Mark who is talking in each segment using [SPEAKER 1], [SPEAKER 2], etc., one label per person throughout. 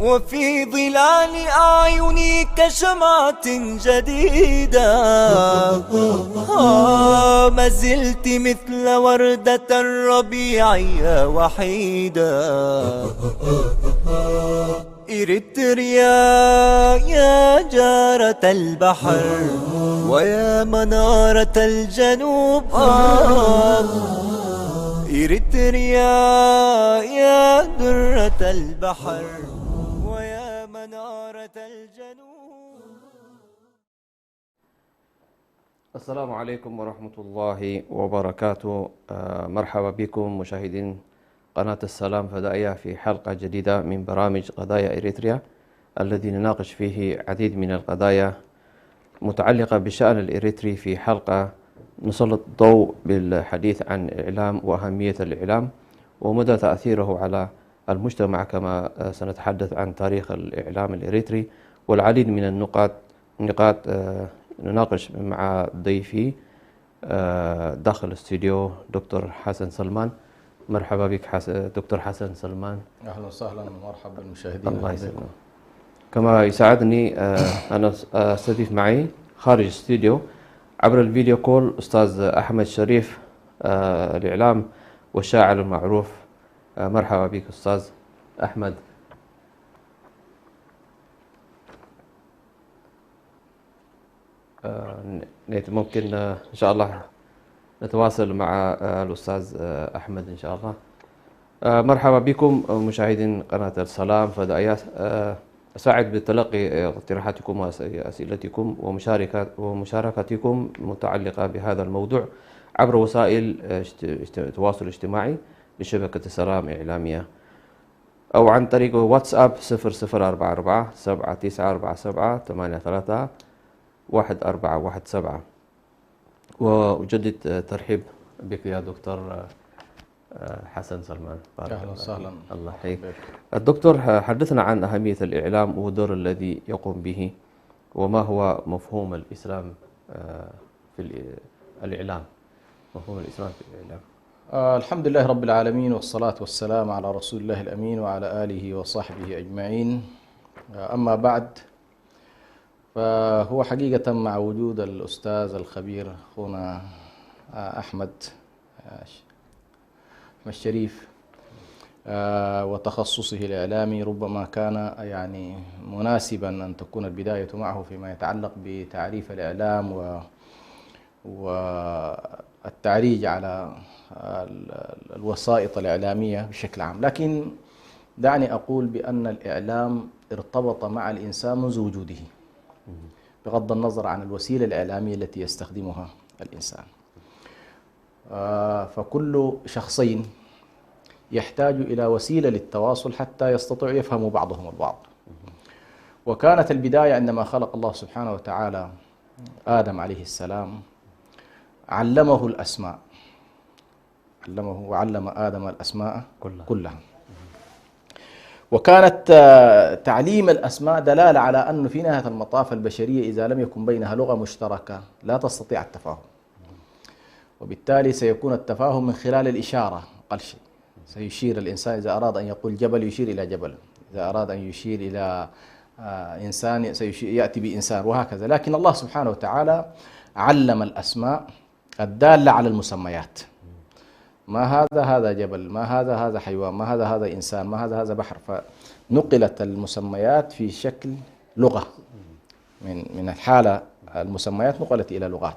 [SPEAKER 1] وفي ظلال أعينك شمعة جديدة. ما زلت مثل وردة الربيع يا وحيدة. إريتريا يا جارة البحر ويا منارة الجنوب. إريتريا يا درة البحر ويا منارة الجنوب.
[SPEAKER 2] السلام عليكم ورحمة الله وبركاته. مرحبا بكم مشاهدين قناة السلام فدائية في حلقة جديدة من برامج قضايا إريتريا، الذي نناقش فيه عديد من القضايا متعلقة بالشأن الإريتري. في حلقة نسلط الضوء بالحديث عن الإعلام وأهمية الإعلام ومدى تأثيره على المجتمع، كما سنتحدث عن تاريخ الإعلام الإريتري والعديد من النقاط نناقش مع ضيفي داخل الاستوديو دكتور حسن سلمان. مرحبا بك دكتور حسن سلمان.
[SPEAKER 3] أهلا وسهلا ومرحبا بالمشاهدين.
[SPEAKER 2] الله يسلمك. كما يسعدني أنا أستضيف معي خارج الاستوديو عبر الفيديو كول أستاذ أحمد شريف، الإعلام والشاعر المعروف. مرحبا بك أستاذ أحمد. ممكن إن شاء الله نتواصل مع الأستاذ أحمد إن شاء الله. مرحبا بكم مشاهدين قناة السلام فدائيات. أساعد بتلقي اقتراحاتكم وأسئلتكم ومشاركتكم متعلقة بهذا الموضوع عبر وسائل التواصل الاجتماعي لشبكة السلام الإعلامية أو عن طريق واتساب 0044 7947 83 1417. وأجدد ترحيب بك يا دكتور حسن سلمان.
[SPEAKER 3] أهلا وسهلا.
[SPEAKER 2] الله يحييك. الدكتور، حدثنا عن أهمية الإعلام والدور الذي يقوم به، وما هو مفهوم الإسلام في الإعلام، مفهوم الإسلام في الإعلام.
[SPEAKER 3] الحمد لله رب العالمين، والصلاة والسلام على رسول الله الأمين وعلى آله وصحبه أجمعين. أما بعد، فهو حقيقة مع وجود الأستاذ الخبير أخونا أحمد الشريف وتخصصه الإعلامي، ربما كان يعني مناسبا أن تكون البداية معه فيما يتعلق بتعريف الإعلام والتعريج على الوسائط الإعلامية بشكل عام. لكن دعني أقول بأن الإعلام ارتبط مع الإنسان منذ وجوده، بغض النظر عن الوسيلة الإعلامية التي يستخدمها الإنسان. فكل شخصين يحتاج إلى وسيلة للتواصل حتى يستطيعوا يفهموا بعضهم البعض. وكانت البداية عندما خلق الله سبحانه وتعالى آدم عليه السلام، علمه الأسماء، وعلم آدم الأسماء كلها. وكانت تعليم الأسماء دلالة على أنه في نهاية المطاف البشرية إذا لم يكن بينها لغة مشتركة لا تستطيع التفاهم، وبالتالي سيكون التفاهم من خلال الإشارة أقل شيء. سيشير الإنسان إذا أراد أن يقول جبل يشير إلى جبل، إذا أراد أن يشير إلى إنسان يأتي بإنسان، وهكذا. لكن الله سبحانه وتعالى علم الأسماء الدالة على المسميات. ما هذا جبل، ما هذا حيوان، ما هذا إنسان، ما هذا بحر. فنقلت المسميات في شكل لغة، من الحالة المسميات نقلت إلى لغات.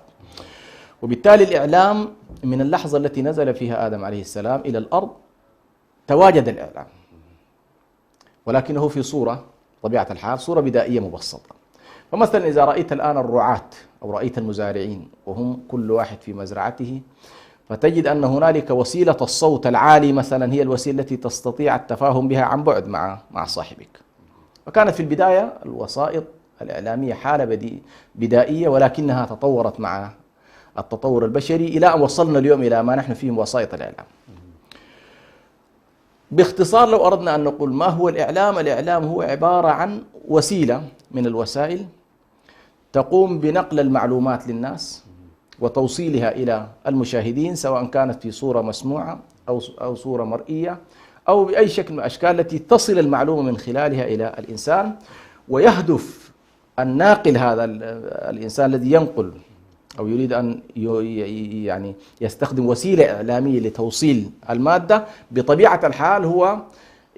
[SPEAKER 3] وبالتالي الإعلام من اللحظة التي نزل فيها آدم عليه السلام إلى الأرض تواجد الإعلام، ولكنه في صورة، طبيعة الحال صورة بدائية مبسطة. فمثلا إذا رأيت الآن الرعاة أو رأيت المزارعين وهم كل واحد في مزرعته، فتجد أن هنالك وسيلة الصوت العالي مثلا هي الوسيلة التي تستطيع التفاهم بها عن بعد مع صاحبك. وكانت في البداية الوسائط الإعلامية حالة بدائية، ولكنها تطورت مع التطور البشري إلى أن وصلنا اليوم إلى ما نحن فيه وسائط الإعلام. باختصار لو أردنا أن نقول ما هو الإعلام، الإعلام هو عبارة عن وسيلة من الوسائل تقوم بنقل المعلومات للناس وتوصيلها إلى المشاهدين، سواء كانت في صورة مسموعة أو صورة مرئية أو بأي شكل من الأشكال التي تصل المعلومة من خلالها إلى الإنسان. ويهدف الناقل هذا الإنسان الذي ينقل أو يريد أن يعني يستخدم وسيلة إعلامية لتوصيل المادة، بطبيعة الحال هو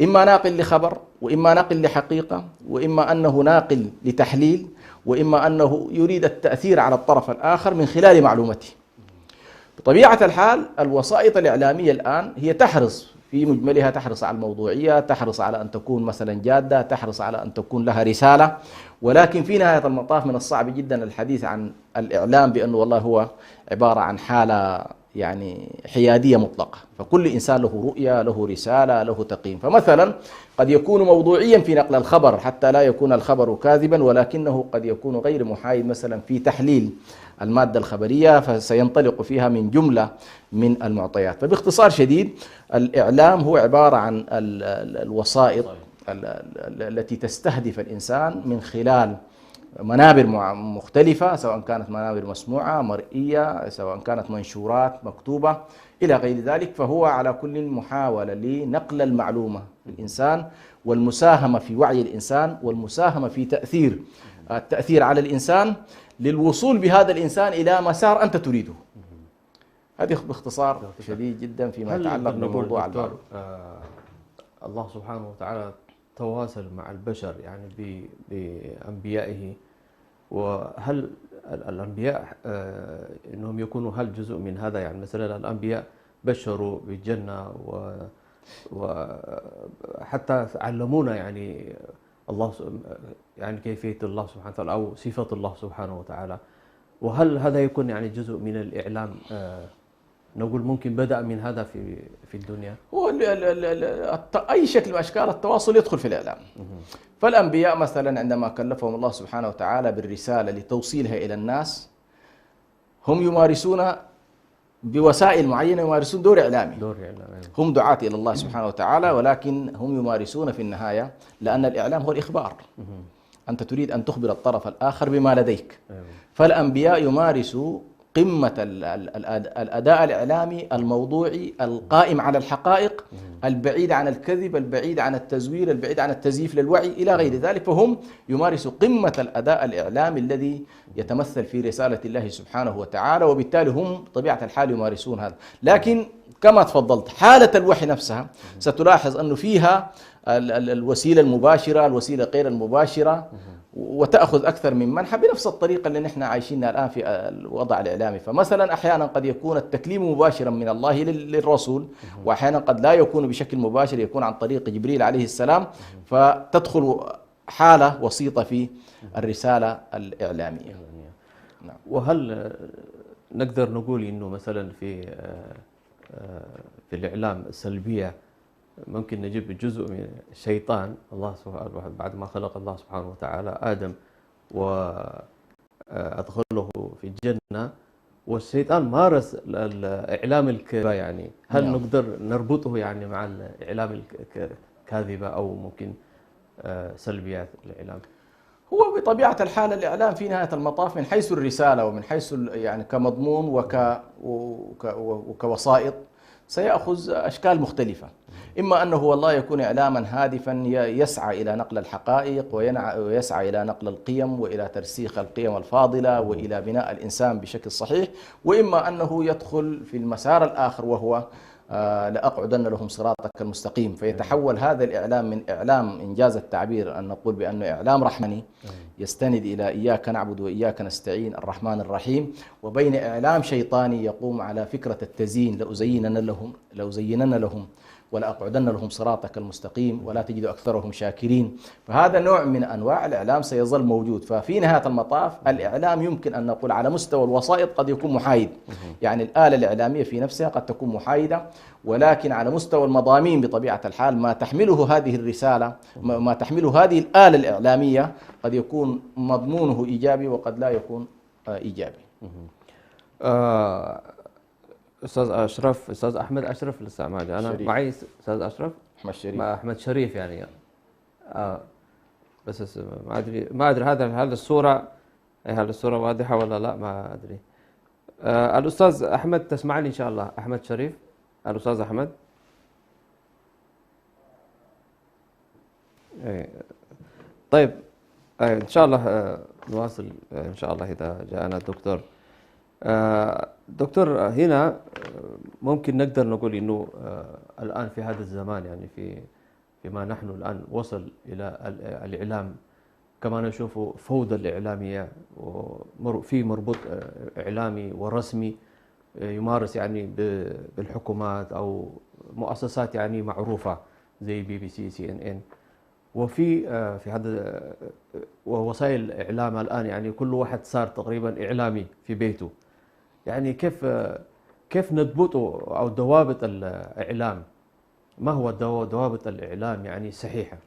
[SPEAKER 3] إما ناقل لخبر، وإما ناقل لحقيقة، وإما أنه ناقل لتحليل، وإما أنه يريد التأثير على الطرف الآخر من خلال معلومته. بطبيعة الحال الوسائط الإعلامية الآن هي تحرص في مجملها، تحرص على الموضوعية، تحرص على أن تكون مثلا جادة، تحرص على أن تكون لها رسالة، ولكن في نهاية المطاف من الصعب جدا الحديث عن الإعلام بأنه والله هو عبارة عن حالة يعني حيادية مطلقة، فكل إنسان له رؤية، له رسالة، له تقييم. فمثلا قد يكون موضوعيا في نقل الخبر حتى لا يكون الخبر كاذبا، ولكنه قد يكون غير محايد مثلا في تحليل المادة الخبرية، فسينطلق فيها من جملة من المعطيات. فباختصار شديد الإعلام هو عبارة عن الوسائط التي تستهدف الإنسان من خلال منابر مختلفة، سواء كانت منابر مسموعة مرئية، سواء كانت منشورات مكتوبة إلى غير ذلك. فهو على كل محاولة لنقل المعلومة للإنسان، والمساهمة في وعي الإنسان، والمساهمة في التأثير على الإنسان للوصول بهذا الإنسان إلى مسار أنت تريده. هذه باختصار شديد جدا فيما يتعلق بموضوع المعلومة.
[SPEAKER 2] الله سبحانه وتعالى تواصل مع البشر يعني بأنبيائه، وهل الأنبياء إنهم يكونوا هل جزء من هذا؟ يعني مثلا الأنبياء بشروا بالجنة وحتى علمونا يعني الله يعني كيفية الله سبحانه وتعالى أو صفة الله سبحانه وتعالى، وهل هذا يكون يعني جزء من الإعلام؟ نقول ممكن بدأ من هذا في الدنيا.
[SPEAKER 3] هو أي شكل من أشكال التواصل يدخل في الإعلام. فالأنبياء مثلا عندما كلفهم الله سبحانه وتعالى بالرسالة لتوصيلها إلى الناس، هم يمارسون بوسائل معينة، يمارسون دور إعلامي. هم دعاة إلى الله سبحانه وتعالى، ولكن هم يمارسون في النهاية، لأن الإعلام هو الإخبار. أنت تريد أن تخبر الطرف الآخر بما لديك. فالأنبياء يمارسوا قمة الأداء الإعلامي الموضوعي القائم على الحقائق، البعيد عن الكذب، البعيد عن التزوير، البعيد عن التزييف للوعي إلى غير ذلك. فهم يمارسوا قمة الأداء الإعلامي الذي يتمثل في رسالة الله سبحانه وتعالى، وبالتالي هم بطبيعة الحال يمارسون هذا. لكن كما تفضلت حالة الوحي نفسها ستلاحظ أنه فيها الوسيلة المباشرة، الوسيلة غير المباشرة، وتأخذ أكثر من منحى بنفس الطريقة اللي نحن عايشينها الآن في الوضع الإعلامي. فمثلا أحيانا قد يكون التكليم مباشرا من الله للرسول، وأحيانا قد لا يكون بشكل مباشر، يكون عن طريق جبريل عليه السلام، فتدخل حالة وسيطة في الرسالة الإعلامية.
[SPEAKER 2] نعم. وهل نقدر نقول إنه مثلا في الإعلام السلبية ممكن نجيب جزء من الشيطان؟ الله سبحانه بعد ما خلق الله سبحانه وتعالى آدم وأدخله في الجنة، والشيطان مارس الإعلام الكاذب، يعني هل نقدر نربطه يعني مع الإعلام الكاذبة أو ممكن سلبيات الإعلام؟
[SPEAKER 3] هو بطبيعة الحال الإعلام في نهاية المطاف من حيث الرسالة ومن حيث يعني كمضمون وكوسائط سيأخذ أشكال مختلفة. إما أنه والله يكون إعلاما هادفا يسعى إلى نقل الحقائق ويسعى إلى نقل القيم وإلى ترسيخ القيم الفاضلة وإلى بناء الإنسان بشكل صحيح، وإما أنه يدخل في المسار الآخر وهو لأقعدن لهم صراطك المستقيم، فيتحول هذا الإعلام من إعلام إنجاز التعبير أن نقول بأنه إعلام رحمني يستند إلى إياك نعبد وإياك نستعين الرحمن الرحيم، وبين إعلام شيطاني يقوم على فكرة التزيين لأزينن لهم ولأقعدن لهم صراطك المستقيم ولا تجد أكثرهم شاكرين. فهذا نوع من أنواع الإعلام سيظل موجود. ففي نهاية المطاف الإعلام يمكن أن نقول على مستوى الوسائط قد يكون محايد، يعني الآلة الإعلامية في نفسها قد تكون محايدة، ولكن على مستوى المضامين بطبيعة الحال ما تحمله هذه الرسالة، ما تحمله هذه الآلة الإعلامية قد يكون مضمونه إيجابي وقد لا يكون إيجابي.
[SPEAKER 2] أستاذ أشرف، أستاذ أحمد أشرف لسه ما جاء. أنا
[SPEAKER 3] شريف.
[SPEAKER 2] معي أستاذ أشرف
[SPEAKER 3] أحمد شريف.
[SPEAKER 2] أحمد شريف يعني بس ما أدري هذا الصورة واضحة ولا لا، ما أدري. الأستاذ أحمد تسمعني إن شاء الله؟ أحمد شريف، الأستاذ أحمد. إيه. طيب إن شاء الله نواصل إن شاء الله إذا جاءنا الدكتور. دكتور هنا ممكن نقدر نقول إنه الآن في هذا الزمان يعني فيما نحن الآن وصل إلى الإعلام كما نشوف فوضى الإعلامية وفي مربوط إعلامي ورسمي يمارس يعني بالحكومات أو مؤسسات يعني معروفة زي BBC CNN، وفي هذا ووسائل الإعلام الآن يعني كل واحد صار تقريبا إعلامي في بيته. يعني كيف نضبط أو ضوابط الإعلام؟ ما هو ضوابط الإعلام يعني صحيحة؟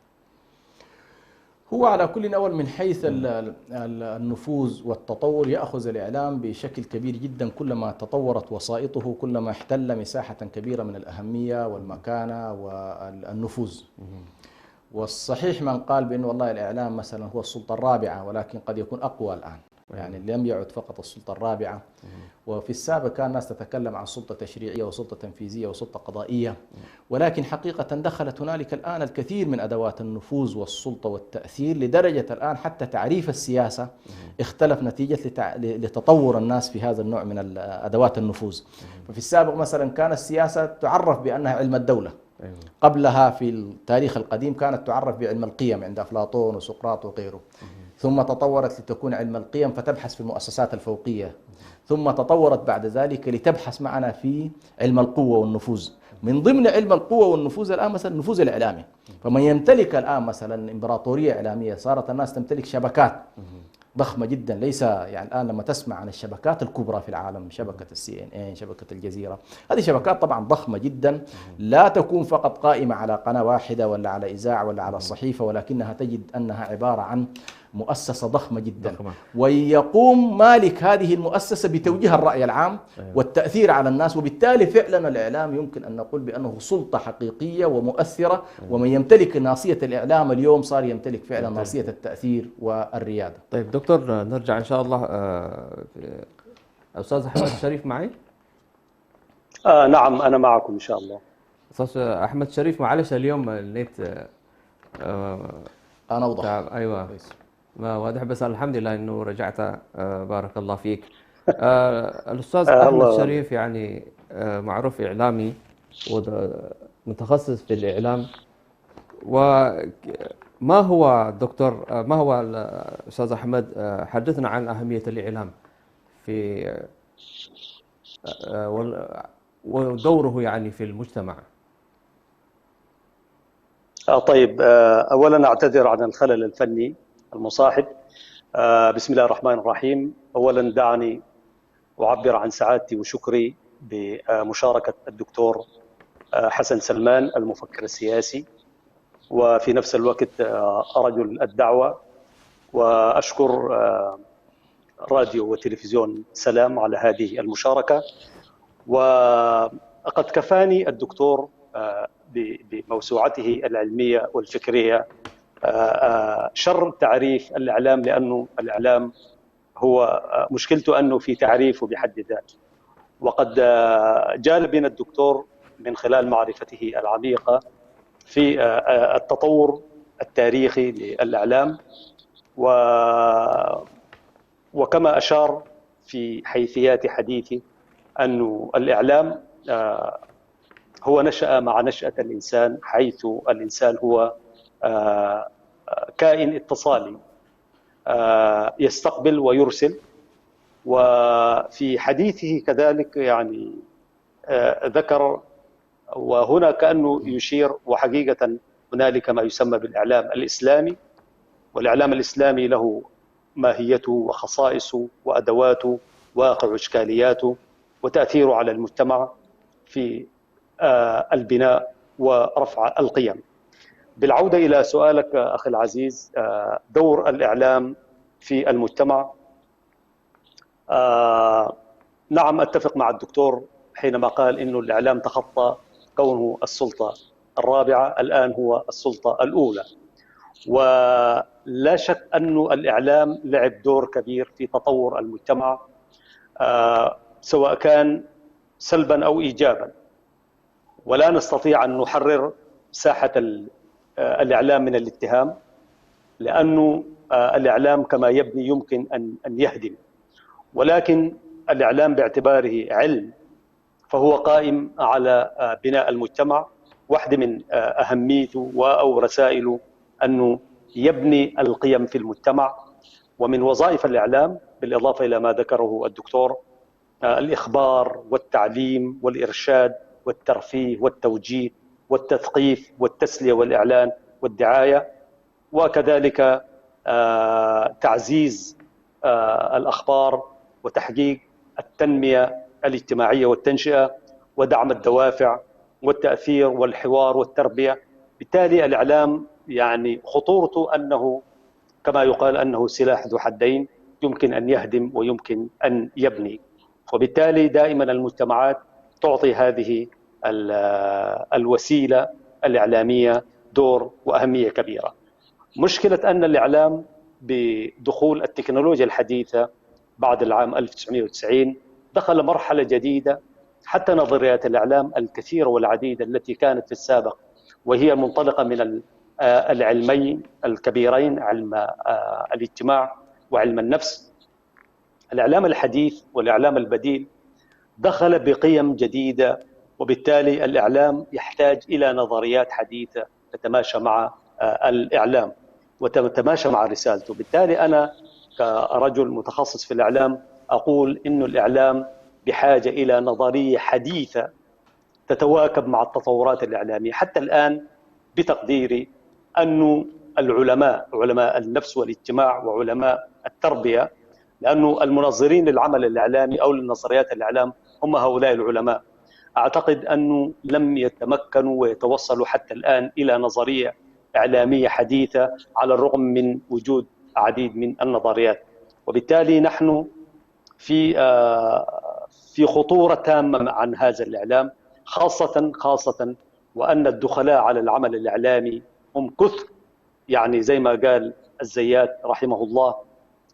[SPEAKER 3] هو على كل أول من حيث النفوذ والتطور يأخذ الإعلام بشكل كبير جدا، كلما تطورت وسائطه كلما احتل مساحة كبيرة من الأهمية والمكانة والنفوذ. والصحيح من قال بأنه والله الإعلام مثلا هو السلطة الرابعة، ولكن قد يكون أقوى الآن، يعني لم يعد فقط السلطة الرابعة. وفي السابق كان الناس تتكلم عن سلطة تشريعية وسلطة تنفيذية وسلطة قضائية، ولكن حقيقة دخلت هنالك الآن الكثير من أدوات النفوذ والسلطة والتأثير، لدرجة الآن حتى تعريف السياسة اختلف نتيجة لتطور الناس في هذا النوع من أدوات النفوذ. ففي السابق مثلا كان السياسة تعرف بأنها علم الدولة، قبلها في التاريخ القديم كانت تعرف بعلم القيم عند أفلاطون وسقراط وغيره، ثم تطورت لتكون علم القيم فتبحث في المؤسسات الفوقية، ثم تطورت بعد ذلك لتبحث معنا في علم القوة والنفوذ. من ضمن علم القوة والنفوذ الآن مثلا النفوذ الإعلامي، فمن يمتلك الآن مثلا إمبراطورية إعلامية، صارت الناس تمتلك شبكات ضخمة جدا. ليس يعني الآن لما تسمع عن الشبكات الكبرى في العالم، شبكة CNN، شبكة الجزيرة، هذه شبكات طبعا ضخمة جدا، لا تكون فقط قائمة على قناة واحدة ولا على إذاعة ولا على صحيفة، ولكنها تجد أنها عبارة عن مؤسسة ضخمة جدا. ويقوم مالك هذه المؤسسة بتوجيه الرأي العام والتأثير على الناس، وبالتالي فعلا الإعلام يمكن أن نقول بأنه سلطة حقيقية ومؤثرة. ومن يمتلك ناصية الإعلام اليوم صار يمتلك فعلا ناصية التأثير والريادة.
[SPEAKER 2] طيب دكتور نرجع إن شاء الله. أستاذ أحمد شريف معي؟
[SPEAKER 4] نعم أنا معكم إن شاء الله.
[SPEAKER 2] أستاذ أحمد شريف معلش اليوم النت
[SPEAKER 3] أنا أوضح.
[SPEAKER 2] أيوة ما واضح، بس الحمد لله إنه رجعت. بارك الله فيك. الأستاذ أحمد شريف يعني معروف إعلامي ومتخصص في الإعلام. وما هو دكتور، ما هو الأستاذ أحمد، حدثنا عن أهمية الإعلام في ودوره يعني في المجتمع.
[SPEAKER 4] طيب أولا أعتذر عن الخلل الفني المصاحب. بسم الله الرحمن الرحيم. أولا دعني أعبر عن سعادتي وشكري بمشاركة الدكتور حسن سلمان المفكر السياسي، وفي نفس الوقت رجل الدعوة، وأشكر راديو وتلفزيون سلام على هذه المشاركة. وقد كفاني الدكتور بموسوعته العلمية والفكرية شر تعريف الإعلام، لأنه الإعلام هو مشكلته أنه في تعريفه بحد ذاته. وقد جال بنا الدكتور من خلال معرفته العميقة في التطور التاريخي للإعلام، وكما أشار في حيثيات حديثه أنه الإعلام هو نشأ مع نشأة الإنسان، حيث الإنسان هو كائن اتصالي يستقبل ويرسل. وفي حديثه كذلك يعني ذكر، وهنا كأنه يشير، وحقيقة هنالك ما يسمى بالإعلام الإسلامي، والإعلام الإسلامي له ماهيته وخصائصه وأدواته واقع إشكالياته وتأثيره على المجتمع في البناء ورفع القيم. بالعودة إلى سؤالك أخي العزيز، دور الإعلام في المجتمع، نعم أتفق مع الدكتور حينما قال إنه الإعلام تخطى كونه السلطة الرابعة، الآن هو السلطة الأولى. ولا شك أنه الإعلام لعب دور كبير في تطور المجتمع، سواء كان سلبا أو إيجابا. ولا نستطيع أن نحرر ساحة الإعلام من الاتهام، لأنه الإعلام كما يبني يمكن أن يهدم، ولكن الإعلام باعتباره علم فهو قائم على بناء المجتمع. واحدة من أهميته أو رسائله أنه يبني القيم في المجتمع. ومن وظائف الإعلام بالإضافة إلى ما ذكره الدكتور الإخبار والتعليم والإرشاد والترفيه والتوجيه والتثقيف والتسلية والإعلان والدعاية، وكذلك تعزيز الأخبار وتحقيق التنمية الاجتماعية والتنشئة ودعم الدوافع والتأثير والحوار والتربية. بالتالي الإعلام يعني خطورته أنه كما يقال أنه سلاح ذو حدين، يمكن أن يهدم ويمكن أن يبني. وبالتالي دائما المجتمعات تعطي هذه الوسيلة الإعلامية دور وأهمية كبيرة. مشكلة أن الإعلام بدخول التكنولوجيا الحديثة بعد العام 1990 دخل مرحلة جديدة. حتى نظريات الإعلام الكثيرة والعديدة التي كانت في السابق وهي منطلقة من العلمين الكبيرين، علم الاجتماع وعلم النفس، الإعلام الحديث والإعلام البديل دخل بقيم جديدة، وبالتالي الإعلام يحتاج إلى نظريات حديثة تتماشى مع الإعلام وتتماشى مع رسالته. بالتالي أنا كرجل متخصص في الإعلام أقول إنه الإعلام بحاجة إلى نظرية حديثة تتواكب مع التطورات الإعلامية. حتى الآن بتقديري أنه العلماء، علماء النفس والاجتماع وعلماء التربية، لأنه المنظرين للعمل الإعلامي أو لنظريات الإعلام هم هؤلاء العلماء، أعتقد أنه لم يتمكنوا ويتوصلوا حتى الآن إلى نظرية إعلامية حديثة على الرغم من وجود عديد من النظريات. وبالتالي نحن في خطورة تامة عن هذا الإعلام، خاصة وأن الدخلاء على العمل الإعلامي هم كثر. يعني زي ما قال الزيات رحمه الله،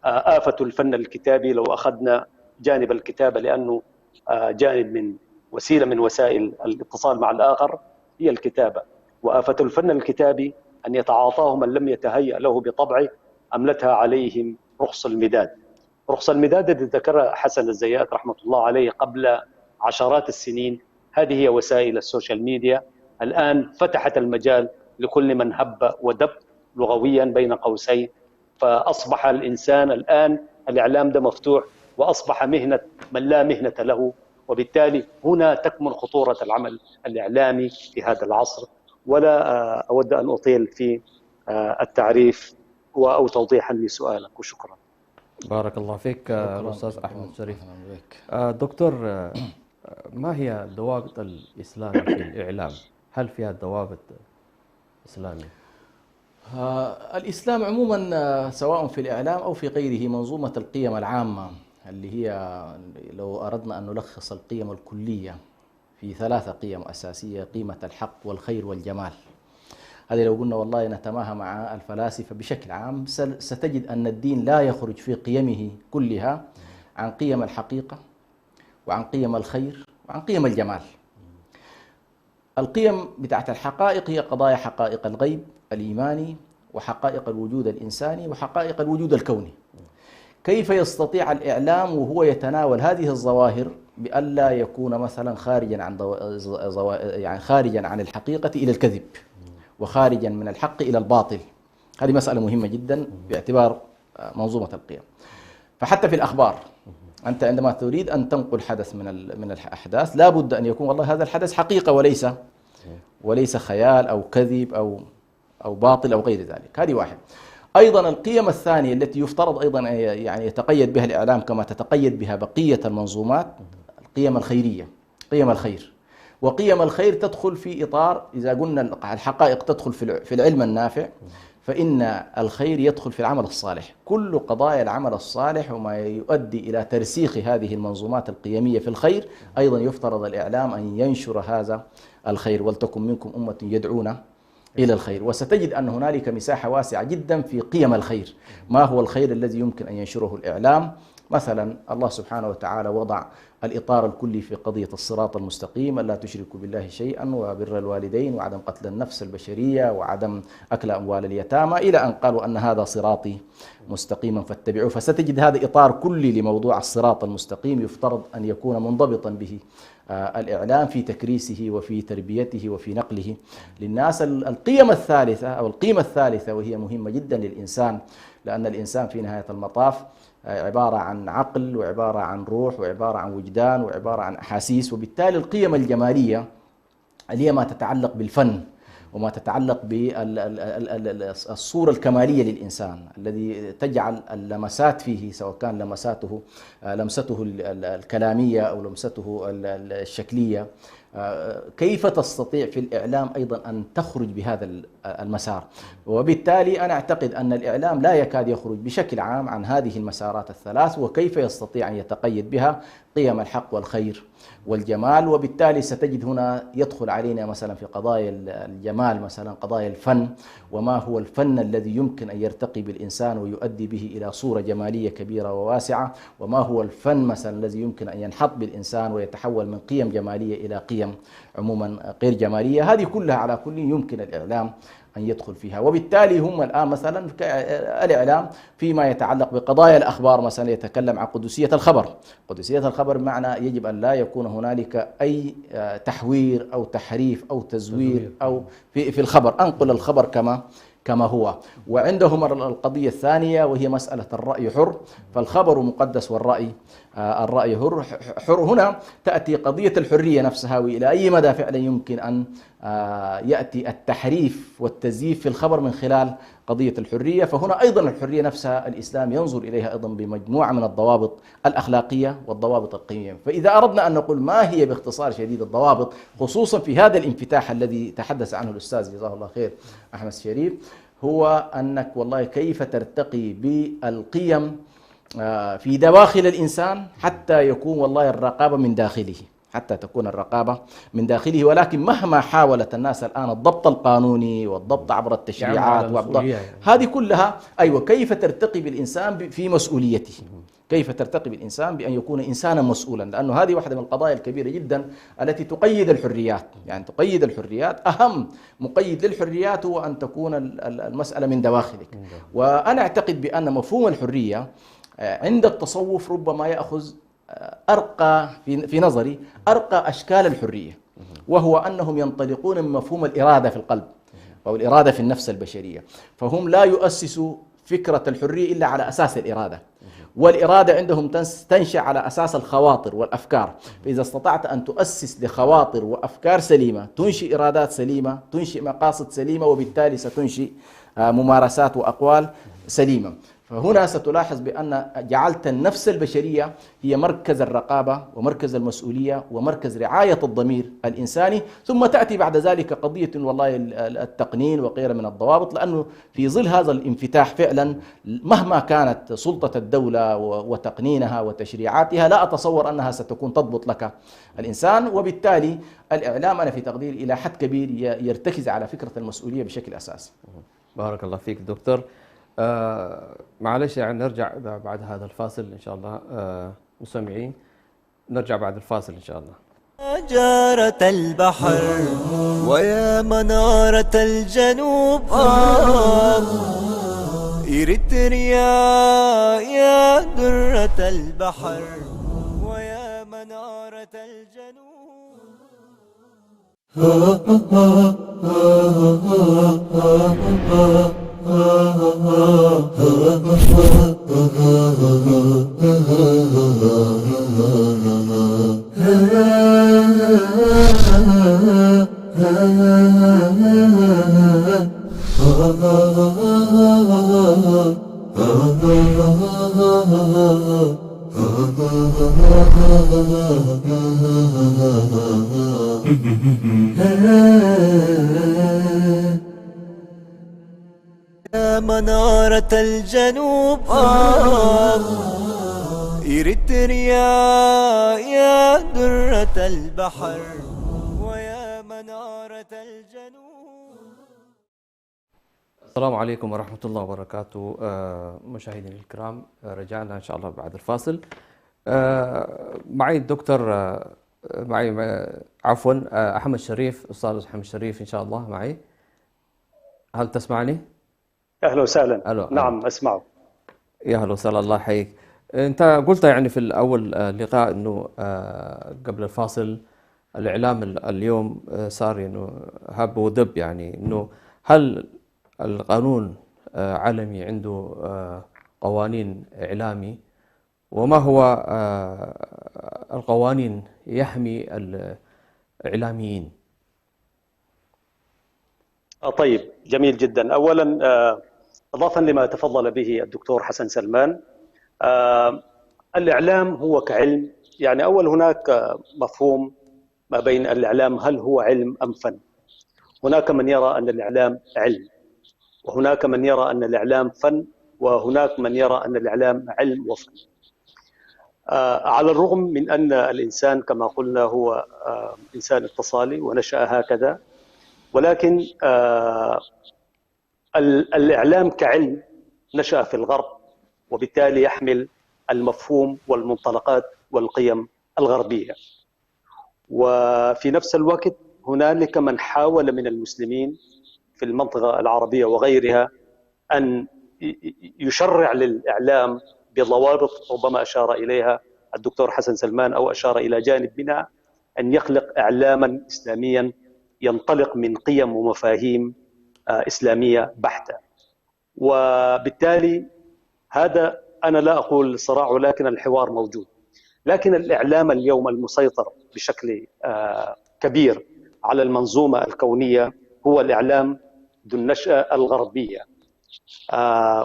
[SPEAKER 4] آفة الفن الكتابي، لو أخذنا جانب الكتابة لأنه جانب من وسيلة من وسائل الاتصال مع الآخر هي الكتابة، وآفة الفن الكتابي أن يتعاطاه من لم يتهيأ له بطبعه أملتها عليهم رخص المداد. رخص المداد الذي ذكرها حسن الزيات رحمة الله عليه قبل عشرات السنين، هذه هي وسائل السوشيال ميديا. الآن فتحت المجال لكل من هب ودب لغويا بين قوسين، فأصبح الإنسان الآن الإعلام ده مفتوح وأصبح مهنة من لا مهنة له. وبالتالي هنا تكمن خطورة العمل الإعلامي في هذا العصر. ولا أود أن أطيل في التعريف أو توضيحا لسؤالك، وشكرا.
[SPEAKER 2] بارك الله فيك الأستاذ أحمد شريف. دكتور، ما هي ضوابط الإسلام في الإعلام؟ هل فيها ضوابط إسلامية؟
[SPEAKER 3] الإسلام عموما سواء في الإعلام أو في غيره منظومة القيم العامة، اللي هي لو أردنا أن نلخص القيم الكلية في 3 قيم أساسية: قيمة الحق والخير والجمال. هذه لو قلنا والله نتماهى مع الفلاسفة بشكل عام ستجد أن الدين لا يخرج في قيمه كلها عن قيم الحقيقة وعن قيم الخير وعن قيم الجمال. القيم بتاعت الحقائق هي قضايا حقائق الغيب الإيماني وحقائق الوجود الإنساني وحقائق الوجود الكوني. كيف يستطيع الإعلام وهو يتناول هذه الظواهر بألا يكون مثلا خارجا عن الحقيقة إلى الكذب وخارجا من الحق إلى الباطل؟ هذه مسألة مهمة جدا باعتبار منظومة القيم. فحتى في الأخبار أنت عندما تريد أن تنقل حدث من الأحداث لا بد أن يكون والله هذا الحدث حقيقة وليس خيال أو كذب أو باطل أو غير ذلك. هذه واحد. أيضا القيم الثانية التي يفترض أيضا يعني يتقيد بها الإعلام كما تتقيد بها بقية المنظومات، القيم الخيرية، قيم الخير. وقيم الخير تدخل في إطار، إذا قلنا الحقائق تدخل في العلم النافع، فإن الخير يدخل في العمل الصالح. كل قضايا العمل الصالح وما يؤدي إلى ترسيخ هذه المنظومات القيمية في الخير، أيضا يفترض الإعلام أن ينشر هذا الخير. ولتكن منكم أمة يدعون إلى الخير. وستجد أن هنالك مساحة واسعة جدا في قيم الخير. ما هو الخير الذي يمكن أن ينشره الإعلام؟ مثلا الله سبحانه وتعالى وضع الإطار الكلي في قضية الصراط المستقيم، ألا تشركوا بالله شيئا وبر الوالدين وعدم قتل النفس البشرية وعدم أكل أموال اليتامى، إلى أن قالوا أن هذا صراطي مستقيما فاتبعوه. فستجد هذا إطار كلي لموضوع الصراط المستقيم يفترض أن يكون منضبطا به الإعلام في تكريسه وفي تربيته وفي نقله للناس. القيم الثالثة أو القيمة الثالثة وهي مهمة جدا للإنسان، لأن الإنسان في نهاية المطاف عبارة عن عقل وعبارة عن روح وعبارة عن وجدان وعبارة عن أحاسيس، وبالتالي القيم الجمالية اللي هي ما تتعلق بالفن وما تتعلق بالصورة الكمالية للإنسان الذي تجعل اللمسات فيه، سواء كان لمسته الكلامية أو لمسته الشكلية، كيف تستطيع في الإعلام أيضا أن تخرج بهذا المسار. وبالتالي أنا أعتقد أن الإعلام لا يكاد يخرج بشكل عام عن هذه المسارات الثلاث، وكيف يستطيع أن يتقيد بها قيم الحق والخير والجمال. وبالتالي ستجد هنا يدخل علينا مثلا في قضايا الجمال، مثلا قضايا الفن، وما هو الفن الذي يمكن أن يرتقي بالإنسان ويؤدي به إلى صورة جمالية كبيرة وواسعة، وما هو الفن مثلا الذي يمكن أن ينحط بالإنسان ويتحول من قيم جمالية إلى قيم عموما غير جمالية. هذه كلها على كل يمكن الإعلام أن يدخل فيها. وبالتالي هم الآن مثلا الإعلام فيما يتعلق بقضايا الأخبار مثلا يتكلم عن قدسية الخبر. قدسية الخبر بمعنى يجب أن لا يكون هنالك أي تحوير أو تحريف أو تزوير أو في الخبر، أنقل الخبر كما هو. وعندهم القضية الثانية وهي مسألة الرأي حر، فالخبر مقدس والرأي حر. هنا تأتي قضية الحرية نفسها، وإلى أي مدى فعلا يمكن أن يأتي التحريف والتزييف في الخبر من خلال قضية الحرية. فهنا أيضا الحرية نفسها الإسلام ينظر إليها أيضا بمجموعة من الضوابط الأخلاقية والضوابط القيمية. فإذا أردنا أن نقول ما هي باختصار شديد الضوابط، خصوصا في هذا الانفتاح الذي تحدث عنه الأستاذ جزاه الله خير أحمد الشريف، هو أنك والله كيف ترتقي بالقيم في دواخل الإنسان حتى يكون والله الرقابة من داخله، حتى تكون الرقابة من داخله. ولكن مهما حاولت الناس الآن الضبط القانوني والضبط عبر التشريعات هذه كلها، أيوة، كيف ترتقي بالإنسان في مسؤوليته، كيف ترتقي بالإنسان بأن يكون إنسانا مسؤولا، لأنه هذه واحدة من القضايا الكبيرة جدا التي تقيد الحريات. يعني تقيد الحريات، أهم مقيد للحريات هو أن تكون المسألة من دواخلك. وأنا أعتقد بأن مفهوم الحرية عند التصوف ربما يأخذ أرقى في نظري أرقى أشكال الحرية، وهو أنهم ينطلقون من مفهوم الإرادة في القلب أو الإرادة في النفس البشرية. فهم لا يؤسسوا فكرة الحرية إلا على أساس الإرادة، والإرادة عندهم تنشأ على أساس الخواطر والأفكار. فإذا استطعت أن تؤسس لخواطر وأفكار سليمة تنشئ إرادات سليمة، تنشئ مقاصد سليمة، وبالتالي ستنشئ ممارسات وأقوال سليمة. فهنا ستلاحظ بأن جعلت النفس البشرية هي مركز الرقابة ومركز المسؤولية ومركز رعاية الضمير الإنساني، ثم تأتي بعد ذلك قضية والله التقنين وغيرها من الضوابط. لأنه في ظل هذا الانفتاح فعلا مهما كانت سلطة الدولة وتقنينها وتشريعاتها لا أتصور أنها ستكون تضبط لك الإنسان. وبالتالي الإعلام أنا في تقديري إلى حد كبير يرتكز على فكرة المسؤولية بشكل أساسي.
[SPEAKER 2] بارك الله فيك دكتور. معلش يعني نرجع بعد هذا الفاصل إن شاء الله. مستمعين نرجع بعد الفاصل إن شاء الله.
[SPEAKER 1] جارة البحر ويا منارة الجنوب، إريتريا يا درة البحر ويا منارة الجنوب. يا منارة الجنوب، إريتريا يا درة البحر ويا منارة الجنوب.
[SPEAKER 2] السلام عليكم ورحمة الله وبركاته. مشاهدينا الكرام، رجعنا إن شاء الله بعد الفاصل. معي الدكتور، عفوا، أحمد شريف، أستاذ أحمد شريف إن شاء الله معي. هل تسمعني؟
[SPEAKER 4] أهلا وسهلا.
[SPEAKER 2] ألو.
[SPEAKER 4] نعم أسمعه.
[SPEAKER 2] يا هلا وسهلا، الله يحييك. أنت قلت يعني في الأول لقاء أنه قبل الفاصل الإعلام اليوم صار إنه هب ودب، يعني إنه هل القانون عالمي عنده قوانين إعلامي، وما هو القوانين يحمي الإعلاميين؟
[SPEAKER 4] طيب، جميل جدا. أولا إضافة لما تفضل به الدكتور حسن سلمان، الإعلام هو كعلم. يعني أول هناك مفهوم ما بين الإعلام، هل هو علم أم فن؟ هناك من يرى أن الإعلام علم، وهناك من يرى أن الإعلام فن، وهناك من يرى أن الإعلام علم وفن. على الرغم من أن الإنسان كما قلنا هو إنسان اتصالي ونشأ هكذا، ولكن الإعلام كعلم نشأ في الغرب، وبالتالي يحمل المفهوم والمنطلقات والقيم الغربية. وفي نفس الوقت هنالك من حاول من المسلمين في المنطقة العربية وغيرها أن يشرع للإعلام بضوابط ربما أشار إليها الدكتور حسن سلمان أو أشار إلى جانب منها، أن يخلق إعلاما إسلاميا ينطلق من قيم ومفاهيم إسلامية بحتة. وبالتالي هذا أنا لا أقول صراع، ولكن الحوار موجود. لكن الإعلام اليوم المسيطر بشكل كبير على المنظومة الكونية هو الإعلام ذو النشأة الغربية.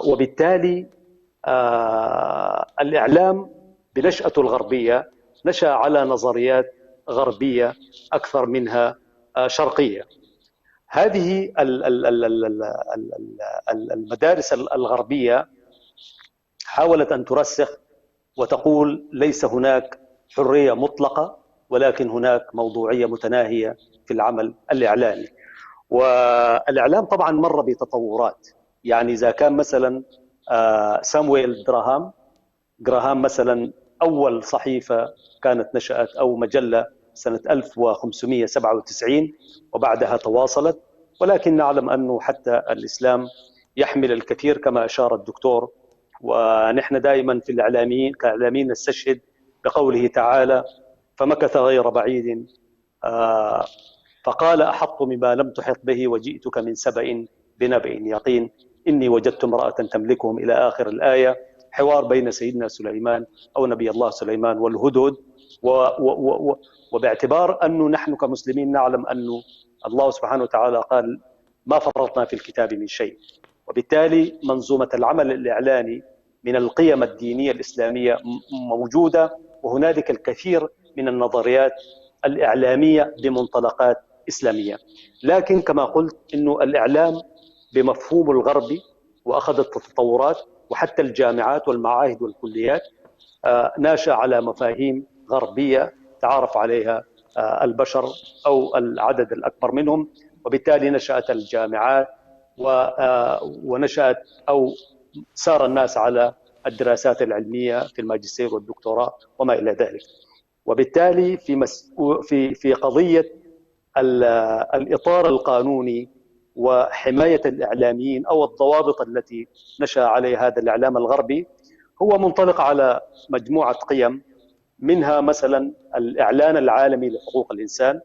[SPEAKER 4] وبالتالي الإعلام بنشأته الغربية نشأ على نظريات غربية أكثر منها شرقية. هذه المدارس الغربية حاولت أن ترسخ وتقول ليس هناك حرية مطلقة، ولكن هناك موضوعية متناهية في العمل الإعلامي. والإعلام طبعا مر بتطورات. يعني إذا كان مثلا سامويل جراهام مثلا أول صحيفة كانت نشأت أو مجلة سنة 1597، وبعدها تواصلت. ولكن نعلم أنه حتى الإسلام يحمل الكثير كما أشار الدكتور. ونحن دائما في الإعلاميين كإعلاميين نستشهد بقوله تعالى: فمكث غير بعيد فقال أحط مما لم تحط به وجئتك من سبأ بنبأ يقين إني وجدت امرأة تملكهم إلى آخر الآية. حوار بين سيدنا سليمان أو نبي الله سليمان والهدهد. وباعتبار أنه نحن كمسلمين نعلم أنه الله سبحانه وتعالى قال: ما فرطنا في الكتاب من شيء. وبالتالي منظومة العمل الإعلاني من القيم الدينية الإسلامية موجودة، وهنالك الكثير من النظريات الإعلامية بمنطلقات إسلامية. لكن كما قلت إنه الإعلام بمفهوم الغربي وأخذت التطورات، وحتى الجامعات والمعاهد والكليات ناشئة على مفاهيم غربية تعارف عليها البشر أو العدد الأكبر منهم. وبالتالي نشأت الجامعات ونشأت أو سار الناس على الدراسات العلمية في الماجستير والدكتوراه وما إلى ذلك. وبالتالي في قضية الإطار القانوني وحماية الإعلاميين أو الضوابط التي نشأ عليها هذا الإعلام الغربي، هو منطلق على مجموعة قيم، منها مثلا الإعلان العالمي لحقوق الإنسان،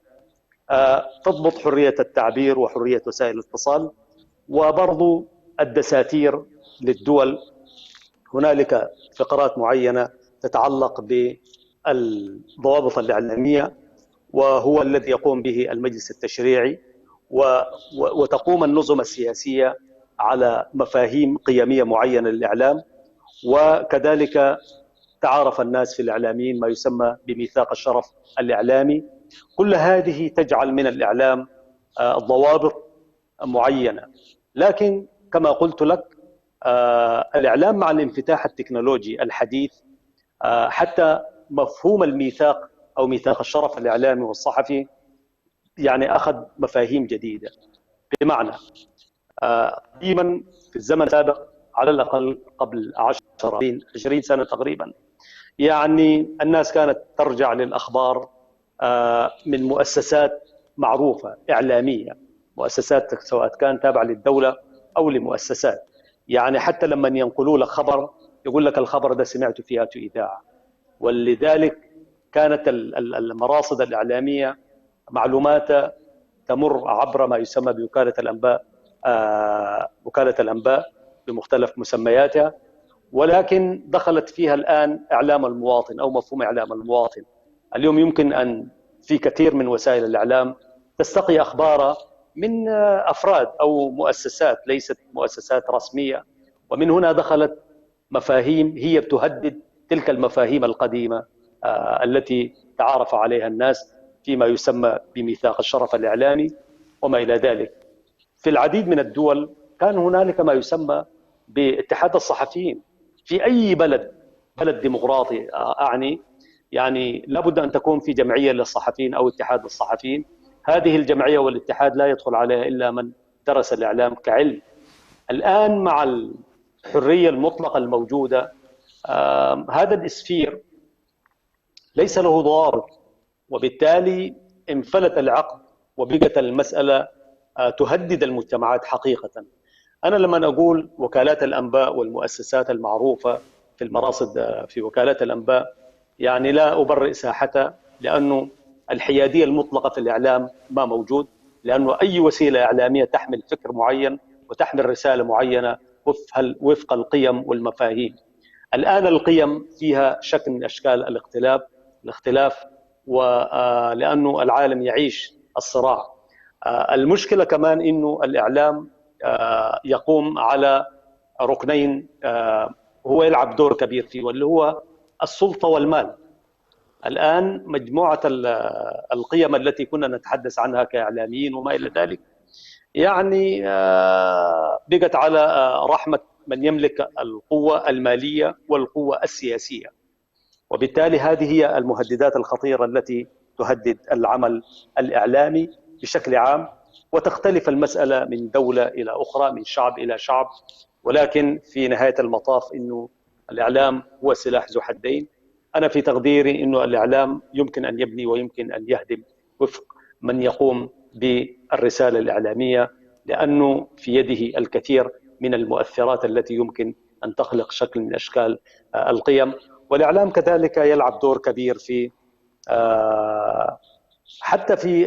[SPEAKER 4] تضبط حرية التعبير وحرية وسائل الاتصال، وبرضو الدساتير للدول. هنالك فقرات معينة تتعلق بالضوابط الإعلامية، وهو الذي يقوم به المجلس التشريعي، وتقوم النظم السياسية على مفاهيم قيمية معينة للإعلام. وكذلك تعارف الناس في الإعلاميين ما يسمى بميثاق الشرف الإعلامي. كل هذه تجعل من الإعلام ضوابط معينة. لكن كما قلت لك، الإعلام مع الانفتاح التكنولوجي الحديث، حتى مفهوم الميثاق أو ميثاق الشرف الإعلامي والصحفي يعني أخذ مفاهيم جديدة. بمعنى قديما في الزمن السابق على الأقل قبل 20 سنة تقريبا، يعني الناس كانت ترجع للأخبار من مؤسسات معروفة إعلامية، مؤسسات سواء كان تابعة للدولة أو لمؤسسات. يعني حتى لما ينقلوا لك خبر يقول لك الخبر ده سمعته في إذاعة، ولذلك كانت المراصد الإعلامية معلوماتها تمر عبر ما يسمى بوكالة الأنباء، وكالة الأنباء بمختلف مسمياتها، ولكن دخلت فيها الآن إعلام المواطن أو مفهوم إعلام المواطن. اليوم يمكن أن في كثير من وسائل الإعلام تستقي أخبار من أفراد أو مؤسسات ليست مؤسسات رسمية، ومن هنا دخلت مفاهيم هي تهدد تلك المفاهيم القديمة التي تعارف عليها الناس فيما يسمى بميثاق الشرف الإعلامي وما إلى ذلك. في العديد من الدول كان هنالك ما يسمى باتحاد الصحفيين. في أي بلد ديمقراطي أعني، يعني لابد أن تكون في جمعية للصحفيين أو اتحاد للصحفيين. هذه الجمعية والاتحاد لا يدخل عليها إلا من درس الإعلام كعلم. الآن مع الحرية المطلقة الموجودة هذا الإسفير ليس له ضوابط، وبالتالي انفلت العقد وبقت المسألة تهدد المجتمعات حقيقة. أنا لما أقول وكالات الأنباء والمؤسسات المعروفة في المراصد في وكالات الأنباء، يعني لا أبرئ ساحتها، لأنه الحيادية المطلقة في الإعلام ما موجود، لأنه أي وسيلة إعلامية تحمل فكر معين وتحمل رسالة معينة وفق القيم والمفاهيم. الآن القيم فيها شكل من أشكال الاختلاف، ولأنه العالم يعيش الصراع. المشكلة كمان إنه الإعلام يقوم على ركنين هو يلعب دور كبير فيه، واللي هو السلطة والمال. الآن مجموعة القيم التي كنا نتحدث عنها كإعلاميين وما إلى ذلك يعني بقت على رحمة من يملك القوة المالية والقوة السياسية، وبالتالي هذه هي المهددات الخطيرة التي تهدد العمل الإعلامي بشكل عام. وتختلف المسألة من دولة إلى أخرى، من شعب إلى شعب، ولكن في نهاية المطاف إنه الإعلام هو سلاح ذو حدين. أنا في تقديري إنه الإعلام يمكن أن يبني ويمكن أن يهدم وفق من يقوم بالرسالة الإعلامية، لأنه في يده الكثير من المؤثرات التي يمكن أن تخلق شكل من أشكال القيم. والإعلام كذلك يلعب دور كبير في حتى في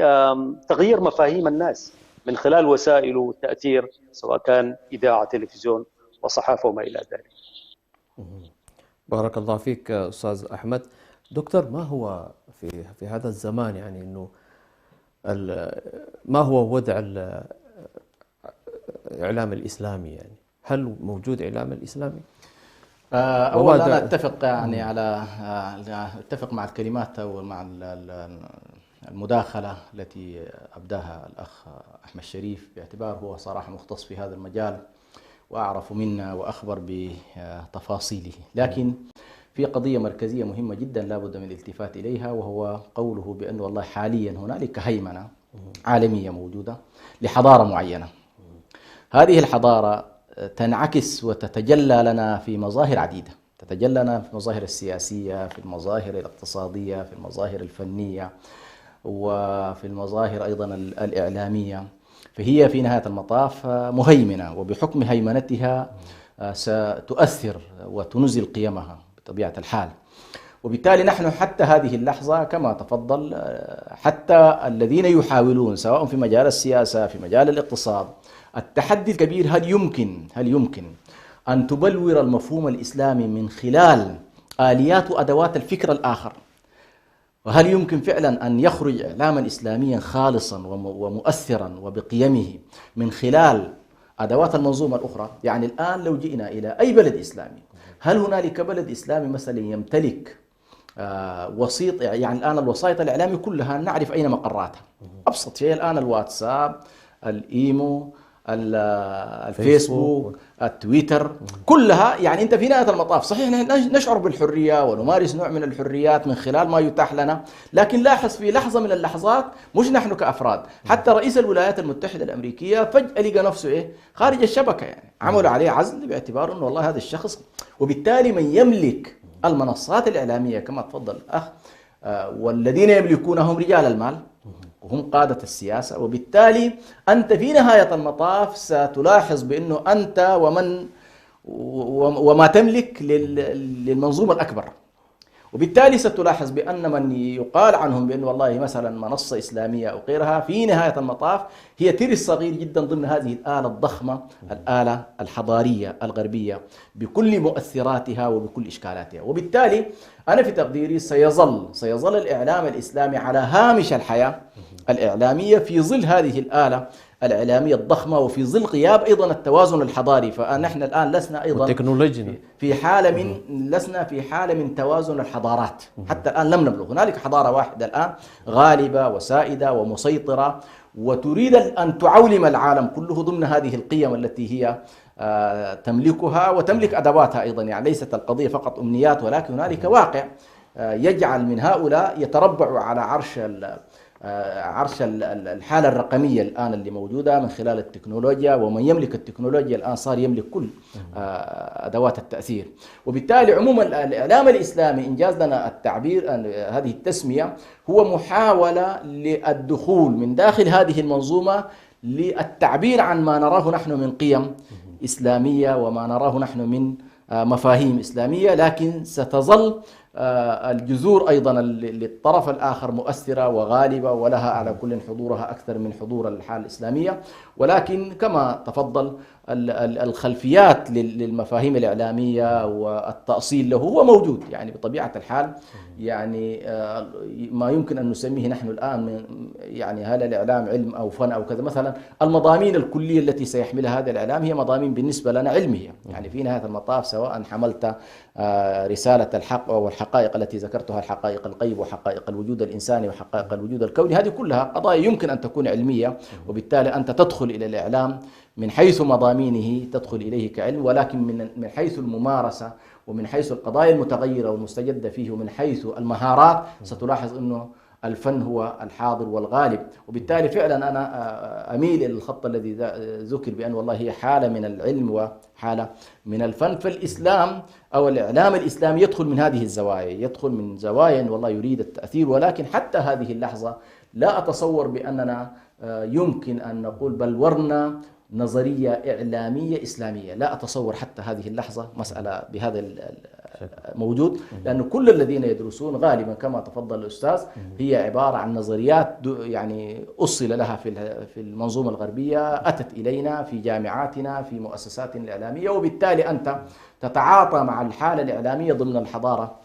[SPEAKER 4] تغيير مفاهيم الناس من خلال وسائله والتأثير، سواء كان إذاعة، تلفزيون، وصحافة وما إلى ذلك.
[SPEAKER 2] بارك الله فيك أستاذ أحمد. دكتور، ما هو في هذا الزمان يعني إنه ما هو وضع الإعلام الإسلامي؟ يعني هل موجود إعلام الإسلامي؟
[SPEAKER 3] أولا أنا أتفق يعني أتفق مع الكلمات ومع المداخلة التي أبداها الأخ أحمد شريف، باعتباره هو صراحة مختص في هذا المجال وأعرف منا وأخبر بتفاصيله. لكن في قضية مركزية مهمة جدا لا بد من الالتفات إليها، وهو قوله بأن والله حاليا هنالك هيمنة عالمية موجودة لحضارة معينة. هذه الحضارة تنعكس وتتجلى لنا في مظاهر عديدة، تتجلى لنا في المظاهر السياسية، في المظاهر الاقتصادية، في المظاهر الفنية، وفي المظاهر أيضا الإعلامية. فهي في نهاية المطاف مهيمنة، وبحكم هيمنتها ستؤثر وتنزل قيمها بطبيعة الحال. وبالتالي نحن حتى هذه اللحظة كما تفضل، حتى الذين يحاولون سواء في مجال السياسة في مجال الاقتصاد، التحدي الكبير هل يمكن أن تبلور المفهوم الإسلامي من خلال آليات وأدوات الفكر الآخر؟ وهل يمكن فعلا أن يخرج إعلاما إسلاميا خالصا ومؤثرا وبقيمه من خلال أدوات المنظومة الأخرى؟ يعني الآن لو جئنا إلى أي بلد إسلامي، هل هنالك بلد إسلامي مثلا يمتلك وسيط؟ يعني الآن الوسائط الإعلامية كلها نعرف أين مقراتها. أبسط شيء الآن الواتساب، الإيمو، الفيسبوك، التويتر، كلها يعني انت في نهايه المطاف صحيح نشعر بالحريه ونمارس نوع من الحريات من خلال ما يتاح لنا، لكن لاحظ في لحظه من اللحظات مش نحن كافراد، حتى رئيس الولايات المتحده الامريكيه فجاه لقى نفسه خارج الشبكه، يعني عملوا عليه عزل باعتبار انه والله هذا الشخص. وبالتالي من يملك المنصات الاعلاميه كما تفضل الاخ والذين يملكونهم رجال المال وهم قادة السياسة، وبالتالي أنت في نهاية المطاف ستلاحظ بأنه أنت وما تملك للمنظومة الأكبر، وبالتالي ستلاحظ بأن من يقال عنهم بأنه والله مثلا منصة إسلامية أو غيرها في نهاية المطاف هي ترس صغير جدا ضمن هذه الآلة الضخمة، الآلة الحضارية الغربية بكل مؤثراتها وبكل إشكالاتها. وبالتالي أنا في تقديري سيظل الإعلام الإسلامي على هامش الحياة الإعلامية في ظل هذه الآلة الإعلامية الضخمة وفي ظل غياب أيضا التوازن الحضاري. فنحن الآن لسنا أيضا في حالة من توازن الحضارات، حتى الآن لم نبلغ. هنالك حضارة واحدة الآن غالبة وسائدة ومسيطرة وتريد أن تعولم العالم كله ضمن هذه القيم التي هي تملكها وتملك أدواتها أيضا. يعني ليست القضية فقط أمنيات، ولكن هنالك واقع يجعل من هؤلاء يتربعوا على عرش الحالة الرقمية الآن اللي موجودة من خلال التكنولوجيا، ومن يملك التكنولوجيا الآن صار يملك كل أدوات التأثير. وبالتالي عموما الإعلام الإسلامي إنجاز لنا التعبير هذه التسمية هو محاولة للدخول من داخل هذه المنظومة للتعبير عن ما نراه نحن من قيم إسلامية وما نراه نحن من مفاهيم إسلامية، لكن ستظل الجذور أيضا للطرف الآخر مؤثرة وغالبة ولها على كل حضورها أكثر من حضور الحالة الإسلامية. ولكن كما تفضل الخلفيات للمفاهيم الإعلامية والتأصيل له هو موجود، يعني بطبيعة الحال. يعني ما يمكن أن نسميه نحن الآن يعني هل الإعلام علم أو فن أو كذا، مثلا المضامين الكلية التي سيحملها هذا الإعلام هي مضامين بالنسبة لنا علمية. يعني في نهاية المطاف سواء حملت رسالة الحق أو الحقائق التي ذكرتها، الحقائق الغيب وحقائق الوجود الإنساني وحقائق الوجود الكوني، هذه كلها قضايا يمكن أن تكون علمية. وبالتالي أنت تدخل إلى الإعلام من حيث مضامينه تدخل إليه كعلم، ولكن من حيث الممارسة ومن حيث القضايا المتغيرة والمستجدة فيه ومن حيث المهارات ستلاحظ أنه الفن هو الحاضر والغالب. وبالتالي فعلا أنا أميل إلى الخط الذي ذكر بأن والله هي حالة من العلم وحالة من الفن. فالإسلام أو الإعلام الإسلامي يدخل من هذه الزوايا، يدخل من زوايا والله يريد التأثير. ولكن حتى هذه اللحظة لا أتصور بأننا يمكن أن نقول بلورنا نظرية إعلامية إسلامية، لا أتصور حتى هذه اللحظة مسألة بهذا موجود، لأن كل الذين يدرسون غالبا كما تفضل الأستاذ هي عبارة عن نظريات يعني أصل لها في المنظومة الغربية، أتت إلينا في جامعاتنا في مؤسساتنا الإعلامية. وبالتالي أنت تتعاطى مع الحالة الإعلامية ضمن الحضارة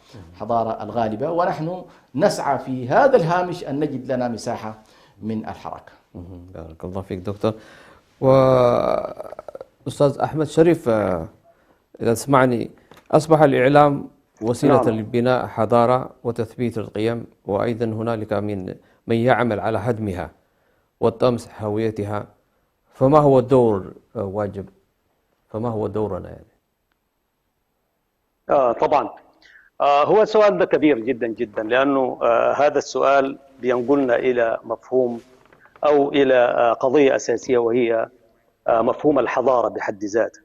[SPEAKER 3] الغالبة، ونحن نسعى في هذا الهامش أن نجد لنا مساحة من الحركة.
[SPEAKER 2] بارك الله فيك دكتور. وأستاذ أحمد شريف، إذا تسمعني، أصبح الإعلام وسيلة لبناء حضارة وتثبيت القيم، وأيضا هنالك من يعمل على هدمها وطمس هويتها. فما هو الدور واجب؟ فما هو دورنا يعني؟
[SPEAKER 4] طبعا هو السؤال ده كبير جدا جدا، لأنه هذا السؤال بينقلنا إلى مفهوم أو إلى قضية أساسية، وهي مفهوم الحضارة بحد ذاته.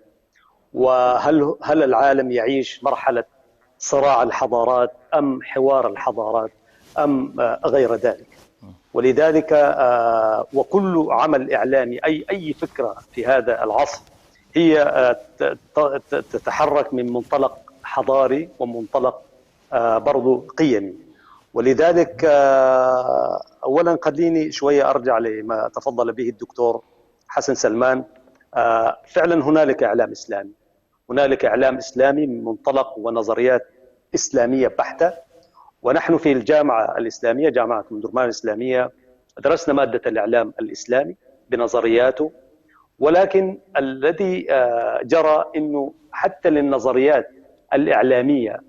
[SPEAKER 4] وهل العالم يعيش مرحلة صراع الحضارات أم حوار الحضارات أم غير ذلك؟ ولذلك وكل عمل إعلامي أي فكرة في هذا العصر هي تتحرك من منطلق حضاري ومنطلق برضو قيمي. ولذلك أولا خليني شوية أرجع لما تفضل به الدكتور حسن سلمان. فعلا هنالك إعلام إسلامي، هنالك إعلام إسلامي من منطلق ونظريات إسلامية بحتة. ونحن في الجامعة الإسلامية، جامعة أم درمان الإسلامية، درسنا مادة الإعلام الإسلامي بنظرياته. ولكن الذي جرى أنه حتى للنظريات الإعلامية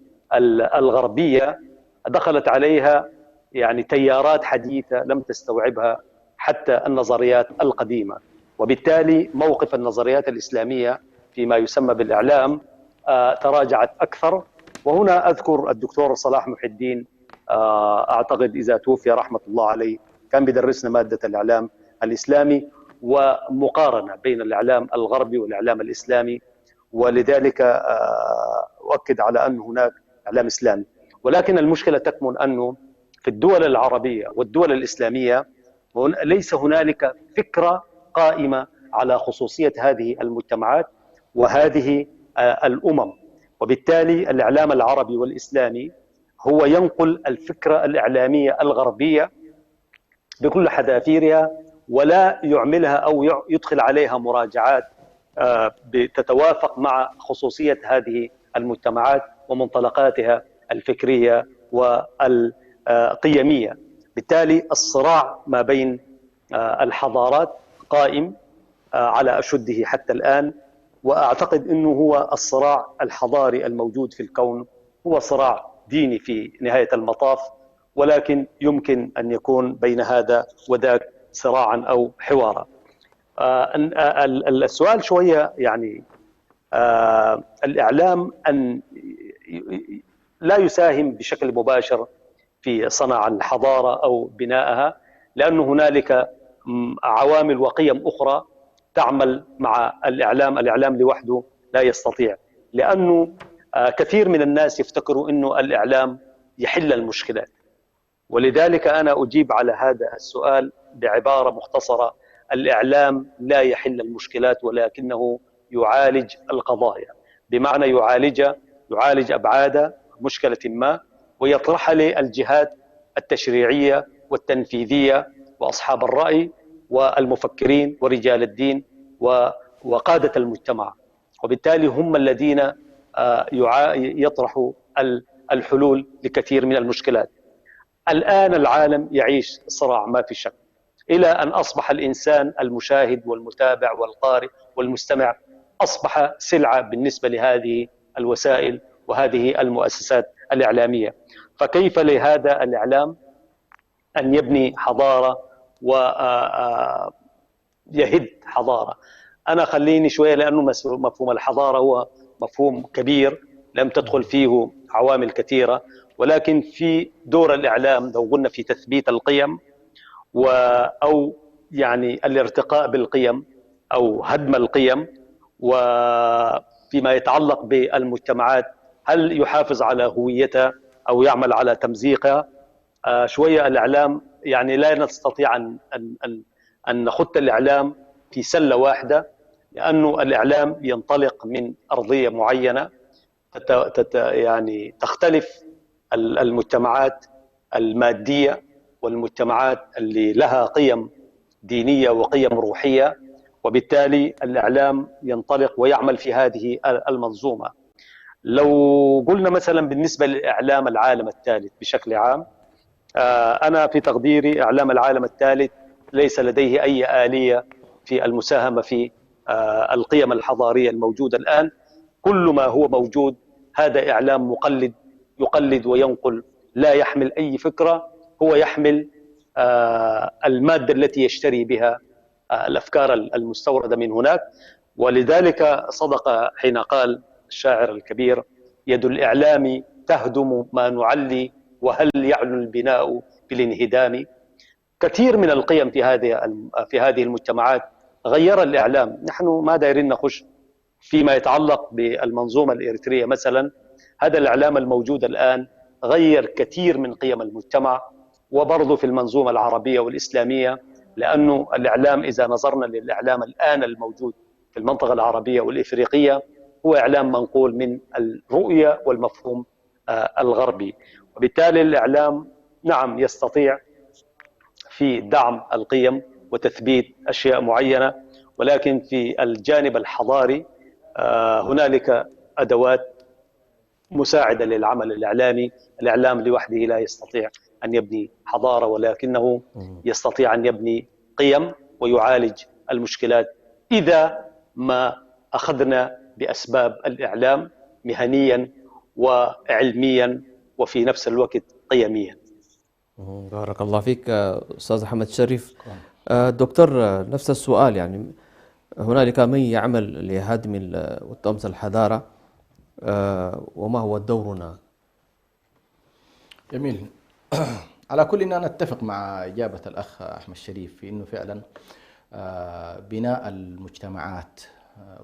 [SPEAKER 4] الغربية دخلت عليها يعني تيارات حديثة لم تستوعبها حتى النظريات القديمة. وبالتالي موقف النظريات الإسلامية فيما يسمى بالإعلام تراجعت أكثر. وهنا أذكر الدكتور صلاح محي الدين، أعتقد إذا توفي رحمة الله عليه، كان بيدرسنا مادة الإعلام الإسلامي ومقارنة بين الإعلام الغربي والإعلام الإسلامي، ولذلك أؤكد على أن هناك إعلام إسلامي. ولكن المشكلة تكمن أنه في الدول العربية والدول الإسلامية ليس هنالك فكرة قائمة على خصوصية هذه المجتمعات وهذه الأمم، وبالتالي الإعلام العربي والإسلامي هو ينقل الفكرة الإعلامية الغربية بكل حذافيرها، ولا يعملها أو يدخل عليها مراجعات تتوافق مع خصوصية هذه المجتمعات ومنطلقاتها الفكرية والقيمية. بالتالي الصراع ما بين الحضارات قائم على أشده حتى الآن، وأعتقد أنه هو الصراع الحضاري الموجود في الكون هو صراع ديني في نهاية المطاف، ولكن يمكن أن يكون بين هذا وذاك صراعا أو حوارا. السؤال شوية يعني الإعلام أن لا يساهم بشكل مباشر في صنع الحضارة أو بنائها، لأن هنالك عوامل وقيم أخرى تعمل مع الإعلام لوحده لا يستطيع، لأنه كثير من الناس يفتكروا أنه الإعلام يحل المشكلات. ولذلك أنا أجيب على هذا السؤال بعبارة مختصرة: الإعلام لا يحل المشكلات، ولكنه يعالج القضايا، بمعنى يعالج أبعاد مشكلة ما ويطرحها للجهات التشريعية والتنفيذية وأصحاب الرأي والمفكرين ورجال الدين وقادة المجتمع، وبالتالي هم الذين يطرحوا الحلول لكثير من المشكلات. الآن العالم يعيش صراع ما في شك، إلى أن أصبح الإنسان المشاهد والمتابع والقارئ والمستمع أصبح سلعة بالنسبة لهذه الوسائل وهذه المؤسسات الإعلامية. فكيف لهذا الإعلام أن يبني حضارة ويهد حضارة؟ أنا خليني شوية، لأنه مفهوم الحضارة هو مفهوم كبير لم تدخل فيه عوامل كثيرة، ولكن في دور الإعلام لو قلنا في تثبيت القيم أو يعني الارتقاء بالقيم أو هدم القيم، وفيما يتعلق بالمجتمعات هل يحافظ على هويتها أو يعمل على تمزيقها. شوية الإعلام يعني لا نستطيع أن نخط الإعلام في سلة واحدة، لأنه الإعلام ينطلق من أرضية معينة يعني تختلف المجتمعات المادية والمجتمعات اللي لها قيم دينية وقيم روحية، وبالتالي الإعلام ينطلق ويعمل في هذه المنظومة. لو قلنا مثلا بالنسبة لإعلام العالم الثالث بشكل عام، أنا في تقديري إعلام العالم الثالث ليس لديه أي آلية في المساهمة في القيم الحضارية الموجودة الآن. كل ما هو موجود هذا إعلام مقلد، يقلد وينقل، لا يحمل أي فكرة، هو يحمل المادة التي يشتري بها الأفكار المستوردة من هناك. ولذلك صدق حين قال الشاعر الكبير: يد الإعلام تهدم ما نعلي، وهل يعلو البناء بالانهدام. كثير من القيم في هذه المجتمعات غير الإعلام. نحن ما دايرين نخش فيما يتعلق بالمنظومة الإريترية مثلا، هذا الإعلام الموجود الآن غير كثير من قيم المجتمع، وبرضه في المنظومة العربية والإسلامية، لأنه الإعلام إذا نظرنا للإعلام الآن الموجود في المنطقة العربية والإفريقية هو إعلام منقول من الرؤية والمفهوم الغربي. وبالتالي الإعلام نعم يستطيع في دعم القيم وتثبيت أشياء معينة، ولكن في الجانب الحضاري هنالك أدوات مساعدة للعمل الإعلامي. الإعلام لوحده لا يستطيع أن يبني حضارة، ولكنه يستطيع أن يبني قيم ويعالج المشكلات إذا ما أخذنا بأسباب الإعلام مهنيا وعلميا وفي نفس الوقت قيميا.
[SPEAKER 2] بارك الله فيك أستاذ أحمد شريف. دكتور، نفس السؤال، يعني هنالك من يعمل لهدم وطمس الحضارة، وما هو دورنا؟
[SPEAKER 3] جميل. على كل أن أنا أتفق مع إجابة الأخ أحمد شريف في أنه فعلا بناء المجتمعات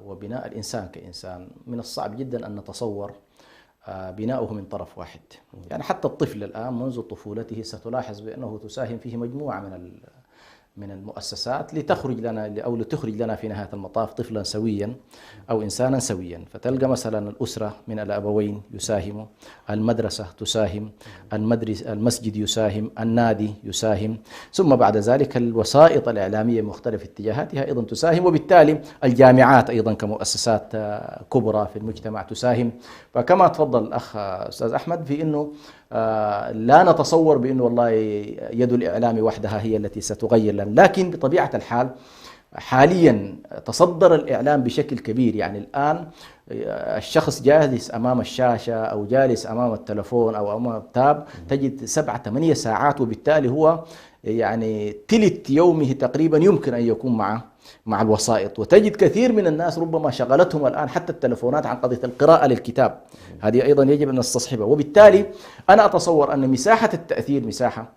[SPEAKER 3] وبناء الإنسان كإنسان من الصعب جدا أن نتصور بناؤه من طرف واحد. يعني حتى الطفل الآن منذ طفولته ستلاحظ بأنه تساهم فيه مجموعة من المؤسسات لتخرج لنا في نهاية المطاف طفلا سويا أو إنسانا سويا. فتلقى مثلا الأسرة من الأبوين يساهموا، المدرسة تساهم، المسجد يساهم، النادي يساهم، ثم بعد ذلك الوسائط الإعلامية مختلف اتجاهاتها أيضا تساهم، وبالتالي الجامعات أيضا كمؤسسات كبرى في المجتمع تساهم. فكما تفضل الأخ أستاذ أحمد في أنه لا نتصور بأنه والله يد الإعلام وحدها هي التي ستغير لنا، لكن بطبيعة الحال حاليا تصدر الإعلام بشكل كبير. يعني الآن الشخص جالس أمام الشاشة أو جالس أمام التلفون أو أمام التاب تجد 7-8 ساعات، وبالتالي هو يعني تلت يومه تقريبا يمكن أن يكون مع الوسائط. وتجد كثير من الناس ربما شغلتهم الآن حتى التلفونات عن قضية القراءة للكتاب، هذه أيضا يجب أن نستصحبها. وبالتالي أنا أتصور أن مساحة التأثير مساحة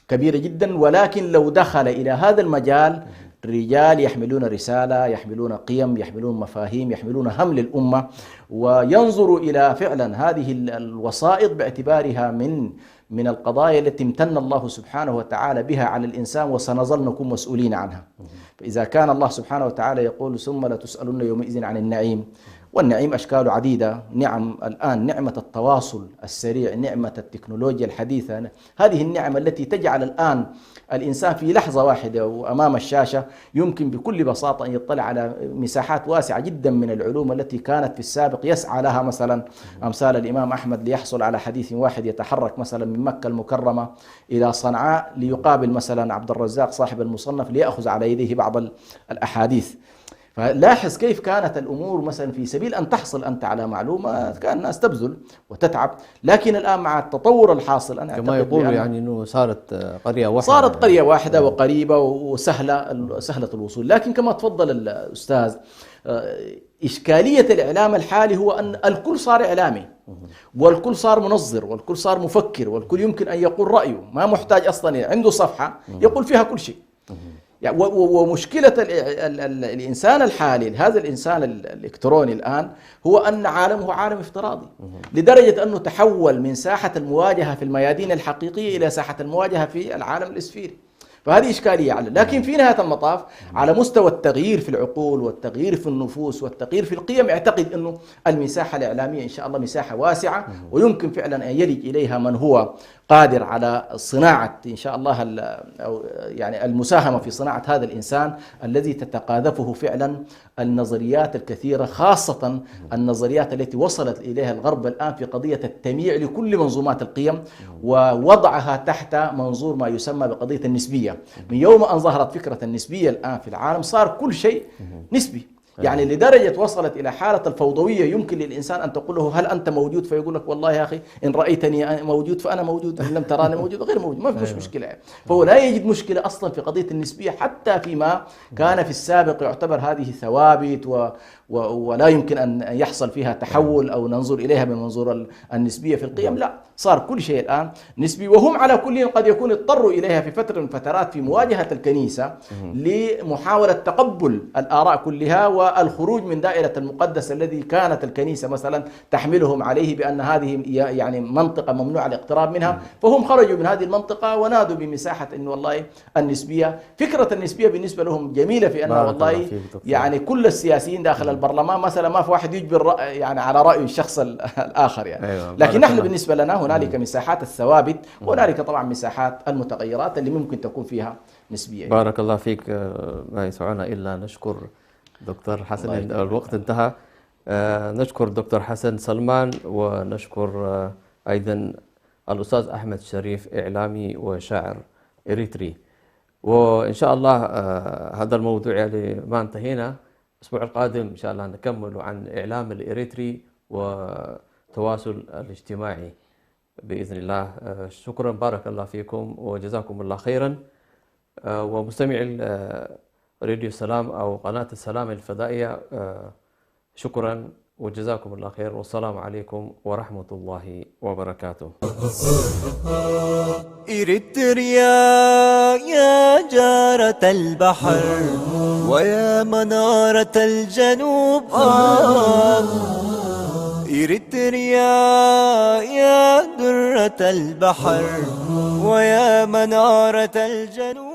[SPEAKER 3] كبيرة جدا، ولكن لو دخل إلى هذا المجال رجال يحملون رسالة، يحملون قيم، يحملون مفاهيم، يحملون هم للأمة، وينظروا إلى فعلا هذه الوسائط باعتبارها من القضايا التي امتن الله سبحانه وتعالى بها على الإنسان وسنظل نكون مسؤولين عنها. فإذا كان الله سبحانه وتعالى يقول ثم لتسألن يومئذ عن النعيم، والنعيم أشكال عديدة، نعم الآن نعمة التواصل السريع، نعمة التكنولوجيا الحديثة، هذه النعمة التي تجعل الآن الإنسان في لحظة واحدة وأمام الشاشة يمكن بكل بساطة أن يطلع على مساحات واسعة جدا من العلوم التي كانت في السابق يسعى لها مثلا أمثال الإمام أحمد ليحصل على حديث واحد يتحرك مثلا من مكة المكرمة إلى صنعاء ليقابل مثلا عبد الرزاق صاحب المصنف ليأخذ على يديه بعض الأحاديث. فلاحظ كيف كانت الأمور مثلا في سبيل أن تحصل أنت على معلومة كان الناس تبذل وتتعب، لكن الآن مع التطور الحاصل أنا
[SPEAKER 2] كما يقولوا يعني أنه صارت قرية واحدة،
[SPEAKER 3] صارت قرية واحدة وقريبة وسهلة الوصول. لكن كما تفضل الأستاذ إشكالية الإعلام الحالي هو أن الكل صار إعلامي، والكل صار منظر، والكل صار مفكر، والكل يمكن أن يقول رأيه، ما محتاج أصلا عنده صفحة يقول فيها كل شيء. يعني ومشكلة الإنسان الحالي، هذا الإنسان الإلكتروني الآن، هو أن عالمه عالم افتراضي، لدرجة أنه تحول من ساحة المواجهة في الميادين الحقيقية إلى ساحة المواجهة في العالم الإسفيري. فهذه إشكالية لكن في نهاية المطاف على مستوى التغيير في العقول والتغيير في النفوس والتغيير في القيم، اعتقد أنه المساحة الإعلامية إن شاء الله مساحة واسعة، ويمكن فعلا أن يلج إليها من هو قادر على صناعة إن شاء الله أو يعني المساهمة في صناعة هذا الإنسان الذي تتقاذفه فعلا النظريات الكثيرة، خاصة النظريات التي وصلت إليها الغرب الآن في قضية التمييع لكل منظومات القيم ووضعها تحت منظور ما يسمى بقضية النسبية. من يوم أن ظهرت فكرة النسبية الآن في العالم صار كل شيء نسبي، يعني لدرجة وصلت إلى حالة الفوضوية. يمكن للإنسان أن تقول له هل أنت موجود؟ فيقول لك والله يا أخي إن رأيتني موجود فأنا موجود، إن لم تراني موجود غير موجود، ما في مشكلة يعني. فهو لا يجد مشكلة أصلا في قضية النسبية، حتى فيما كان في السابق يعتبر هذه ثوابت ولا يمكن أن يحصل فيها تحول أو ننظر إليها من منظور النسبية في القيم. لا، صار كل شيء الآن نسبي، وهم على كل قد يكون اضطروا إليها في فترة من فترات في مواجهة الكنيسة لمحاولة تقبل الآراء كلها والخروج من دائرة المقدس الذي كانت الكنيسة مثلا تحملهم عليه بأن هذه يعني منطقة ممنوع الاقتراب منها، فهم خرجوا من هذه المنطقة ونادوا بمساحة إن والله النسبية، فكرة النسبية بالنسبة لهم جميلة في أن والله يعني كل السياسيين داخل البرلمان مثلا ما في واحد يجبر يعني على رأي الشخص الآخر يعني. أيوة. لكن نحن بالنسبة لنا هنالك مساحات الثوابت، وهنالك طبعا مساحات المتغيرات اللي ممكن تكون فيها نسبية.
[SPEAKER 2] بارك الله فيك. ما يسعنا إلا نشكر دكتور حسن، الوقت انتهى. نشكر دكتور حسن سلمان، ونشكر أيضا الأستاذ أحمد شريف، إعلامي وشاعر إريتري. وإن شاء الله هذا الموضوع يعني ما انتهينا، الأسبوع القادم إن شاء الله نكمل عن إعلام الإريتري وتواصل الاجتماعي بإذن الله. شكرا، بارك الله فيكم وجزاكم الله خيرا. ومستمعي راديو السلام أو قناة السلام الفضائية. شكرا وجزاكم الله خير، والسلام عليكم ورحمة الله وبركاته.
[SPEAKER 1] إريتريا يا جارة البحر ويا منارة الجنوب، إريتريا يا درة البحر ويا منارة الجنوب.